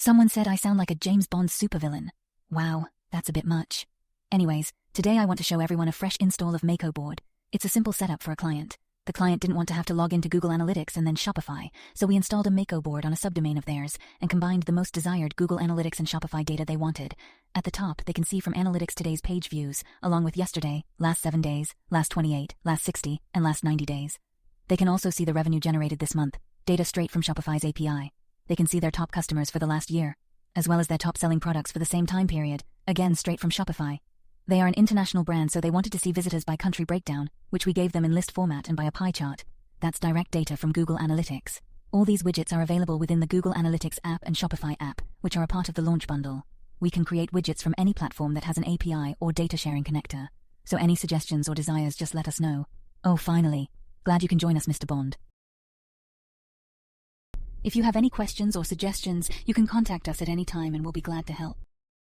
Someone said I sound like a James Bond supervillain. Wow, that's a bit much. Anyways, today I want to show everyone a fresh install of MakoBoard. It's a simple setup for a client. The client didn't want to have to log into Google Analytics and then Shopify, so we installed a MakoBoard on a subdomain of theirs and combined the most desired Google Analytics and Shopify data they wanted. At the top, they can see from Analytics today's page views, along with yesterday, last 7 days, last 28, last 60, and last 90 days. They can also see the revenue generated this month, data straight from Shopify's API. They can see their top customers for the last year, as well as their top selling products for the same time period, again straight from Shopify. They are an international brand, so they wanted to see visitors by country breakdown, which we gave them in list format and by a pie chart. That's direct data from Google Analytics. All these widgets are available within the Google Analytics app and Shopify app, which are a part of the launch bundle. We can create widgets from any platform that has an API or data sharing connector. So any suggestions or desires, just let us know. Oh, finally. Glad you can join us, Mr. Bond. If you have any questions or suggestions, you can contact us at any time and we'll be glad to help.